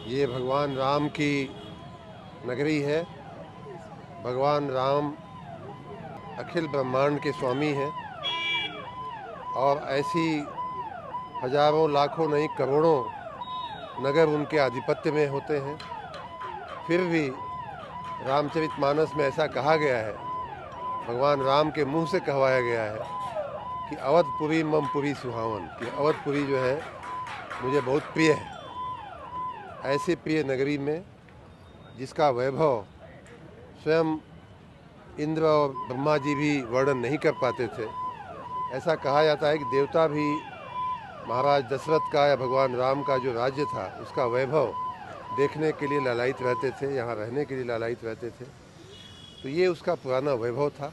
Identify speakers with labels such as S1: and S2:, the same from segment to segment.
S1: ये भगवान राम की नगरी है। भगवान राम अखिल ब्रह्मांड के स्वामी हैं और ऐसी हजारों लाखों नहीं करोड़ों नगर उनके आधिपत्य में होते हैं। फिर भी रामचरितमानस में ऐसा कहा गया है, भगवान राम के मुंह से कहवाया गया है कि अवधपुरी मम पुरी सुहावन, कि अवधपुरी जो है मुझे बहुत प्रिय है। ऐसी प्रिय नगरी में जिसका वैभव स्वयं इंद्र और ब्रह्मा जी भी वर्णन नहीं कर पाते थे। ऐसा कहा जाता है कि देवता भी महाराज दशरथ का या भगवान राम का जो राज्य था उसका वैभव देखने के लिए लालायित रहते थे, यहाँ रहने के लिए लालायित रहते थे। तो ये उसका पुराना वैभव था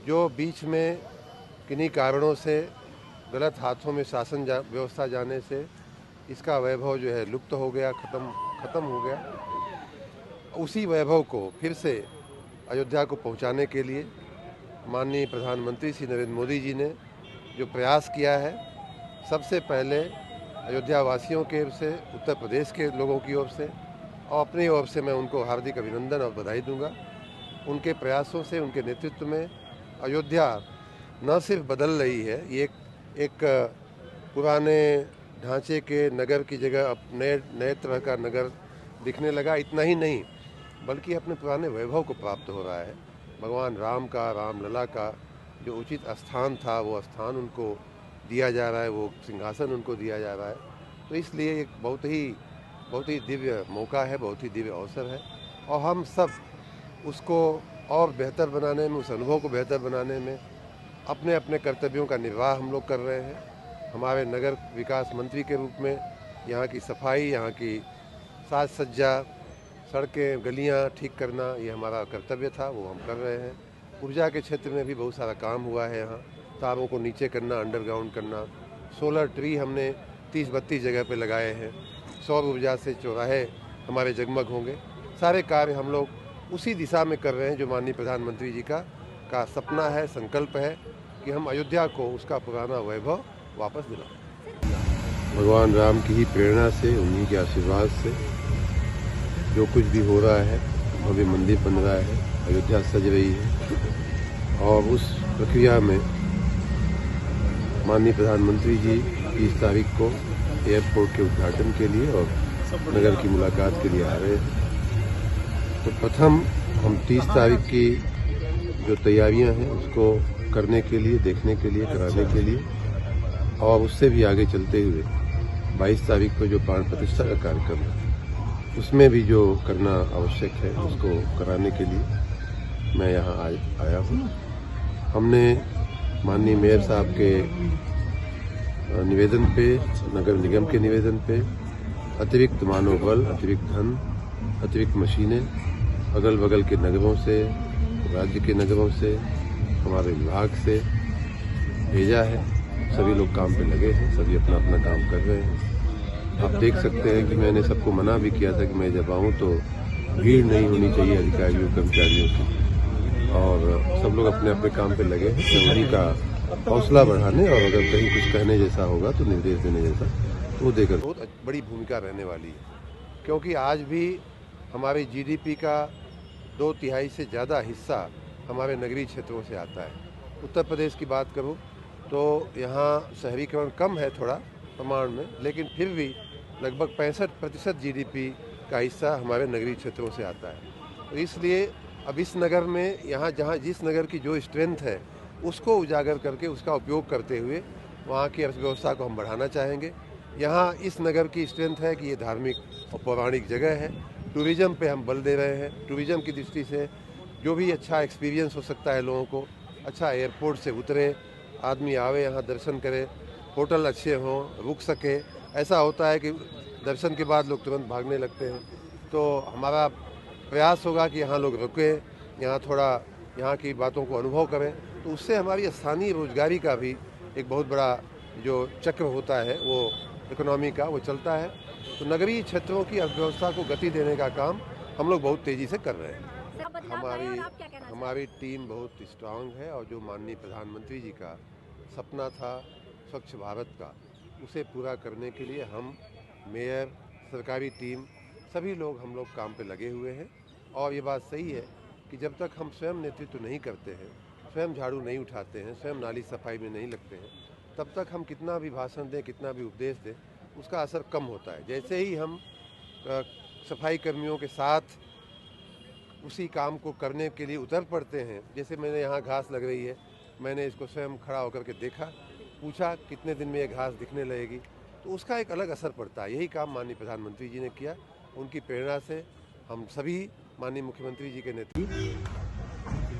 S1: जो बीच में किन्हीं कारणों से गलत हाथों में शासन व्यवस्था जाने से इसका वैभव जो है लुप्त हो गया, ख़त्म हो गया। उसी वैभव को फिर से अयोध्या को पहुंचाने के लिए माननीय प्रधानमंत्री श्री नरेंद्र मोदी जी ने जो प्रयास किया है, सबसे पहले अयोध्या वासियों की ओर से, उत्तर प्रदेश के लोगों की ओर से और अपनी ओर से मैं उनको हार्दिक अभिनंदन और बधाई दूंगा। उनके प्रयासों से, उनके नेतृत्व में अयोध्या न सिर्फ बदल रही है, ये एक पुराने ढांचे के नगर की जगह अब नए तरह का नगर दिखने लगा। इतना ही नहीं बल्कि अपने पुराने वैभव को प्राप्त हो रहा है। भगवान राम का, रामलला का जो उचित स्थान था वो स्थान उनको दिया जा रहा है, वो सिंहासन उनको दिया जा रहा है। तो इसलिए एक बहुत ही दिव्य मौका है, बहुत ही दिव्य अवसर है और हम सब उसको और बेहतर बनाने में, उस अनुभव को बेहतर बनाने में अपने अपने कर्तव्यों का निर्वाह हम लोग कर रहे हैं। हमारे नगर विकास मंत्री के रूप में यहाँ की सफाई, यहाँ की साज सज्जा, सड़कें गलियाँ ठीक करना ये हमारा कर्तव्य था, वो हम कर रहे हैं। ऊर्जा के क्षेत्र में भी बहुत सारा काम हुआ है। यहाँ तारों को नीचे करना, अंडरग्राउंड करना, सोलर ट्री हमने 30-32 जगह पे लगाए हैं। सौर ऊर्जा से चौराहे हमारे जगमग होंगे। सारे कार्य हम लोग उसी दिशा में कर रहे हैं जो माननीय प्रधानमंत्री जी का सपना है, संकल्प है कि हम अयोध्या को उसका पुराना वैभव वापस दिलाएं। भगवान राम की ही प्रेरणा से, उन्हीं के आशीर्वाद से जो कुछ भी हो रहा है, भव्य मंदिर बन रहा है, अयोध्या सज रही है और उस प्रक्रिया में माननीय प्रधानमंत्री जी 30 तारीख को एयरपोर्ट के उद्घाटन के लिए और नगर की मुलाकात के लिए आ रहे हैं। तो प्रथम हम 30 तारीख की जो तैयारियां हैं उसको करने के लिए, देखने के लिए, कराने के लिए और उससे भी आगे चलते हुए 22 तारीख को जो प्राण प्रतिष्ठा का कार्यक्रम है उसमें भी जो करना आवश्यक है उसको कराने के लिए मैं यहाँ आया हूँ। हमने माननीय मेयर साहब के निवेदन पे, नगर निगम के निवेदन पे अतिरिक्त मानव बल, अतिरिक्त धन, अतिरिक्त मशीनें अगल बगल के नगरों से, राज्य के नगरों से, हमारे विभाग से भेजा है। सभी लोग काम पे लगे हैं, सभी अपना अपना काम कर रहे हैं। आप देख सकते हैं कि मैंने सबको मना भी किया था कि मैं जब आऊँ तो भीड़ नहीं होनी चाहिए अधिकारियों कर्मचारियों की, और सब लोग अपने अपने काम पे लगे हैं सभी का हौसला बढ़ाने और अगर कहीं कुछ कहने जैसा होगा तो निर्देश देने जैसा वो देकर बहुत बड़ी भूमिका रहने वाली है। क्योंकि आज भी हमारी जीडीपी का 2/3 से ज़्यादा हिस्सा हमारे नगरीय क्षेत्रों से आता है। उत्तर प्रदेश की बात करूँ तो यहाँ शहरीकरण कम है थोड़ा प्रमाण में, लेकिन फिर भी लगभग 65% जीडीपी का हिस्सा हमारे नगरीय क्षेत्रों से आता है। तो इसलिए अब इस नगर में यहाँ जिस नगर की जो स्ट्रेंथ है उसको उजागर करके उसका उपयोग करते हुए वहाँ की अर्थव्यवस्था को हम बढ़ाना चाहेंगे। यहाँ इस नगर की स्ट्रेंथ है कि ये धार्मिक और पौराणिक जगह है। टूरिज़्म पे हम बल दे रहे हैं। टूरिज़्म की दृष्टि से जो भी अच्छा एक्सपीरियंस हो सकता है लोगों को, अच्छा एयरपोर्ट से उतरे, आदमी आवे यहाँ दर्शन करे, होटल अच्छे हों, रुक सके। ऐसा होता है कि दर्शन के बाद लोग तुरंत भागने लगते हैं। तो हमारा प्रयास होगा कि यहाँ लोग रुकें, यहाँ थोड़ा यहाँ की बातों को अनुभव करें, तो उससे हमारी स्थानीय रोजगारी का भी एक बहुत बड़ा जो चक्र होता है वो इकोनॉमी का वो चलता है। तो नगरीय क्षेत्रों की अर्थव्यवस्था को गति देने का काम हम लोग बहुत तेज़ी से कर रहे हैं। हमारी टीम बहुत स्ट्रांग है और जो माननीय प्रधानमंत्री जी का सपना था स्वच्छ भारत का, उसे पूरा करने के लिए हम मेयर, सरकारी टीम, सभी लोग हम लोग काम पे लगे हुए हैं। और ये बात सही है कि जब तक हम स्वयं नेतृत्व नहीं करते हैं, स्वयं झाड़ू नहीं उठाते हैं, स्वयं नाली सफाई में नहीं लगते हैं, तब तक हम कितना भी भाषण दें, कितना भी उपदेश दें, उसका असर कम होता है। जैसे ही हम सफाई कर्मियों के साथ उसी काम को करने के लिए उतर पड़ते हैं, जैसे मैंने यहाँ घास लग रही है, मैंने इसको स्वयं खड़ा होकर के देखा, पूछा कितने दिन में ये घास दिखने लगेगी, तो उसका एक अलग असर पड़ता है। यही काम माननीय प्रधानमंत्री जी ने किया। उनकी प्रेरणा से हम सभी माननीय मुख्यमंत्री जी के नेतृत्व।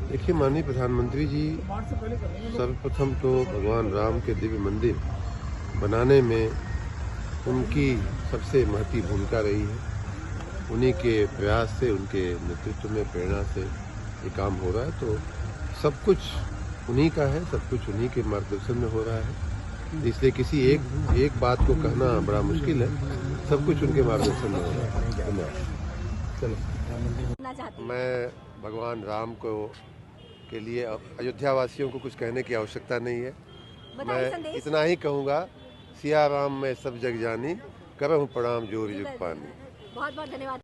S1: देखिए, माननीय प्रधानमंत्री जी सर्वप्रथम तो भगवान राम के दिव्य मंदिर बनाने में उनकी सबसे महती भूमिका रही है। उन्हीं के प्रयास से, उनके नेतृत्व में, प्रेरणा से ये काम हो रहा है। तो सब कुछ उन्हीं का है, सब कुछ उन्हीं के मार्गदर्शन में हो रहा है। इसलिए किसी एक बात को कहना बड़ा मुश्किल है। सब कुछ उनके मार्गदर्शन में हो रहा है। धन्यवाद। चलो, मैं भगवान राम को के लिए अयोध्या वासियों को कुछ कहने की आवश्यकता नहीं है। मैं इतना ही कहूँगा, सिया राम में सब जग जानी, करहूँ प्रणाम जोरी जुग पानी।
S2: बहुत बहुत धन्यवाद।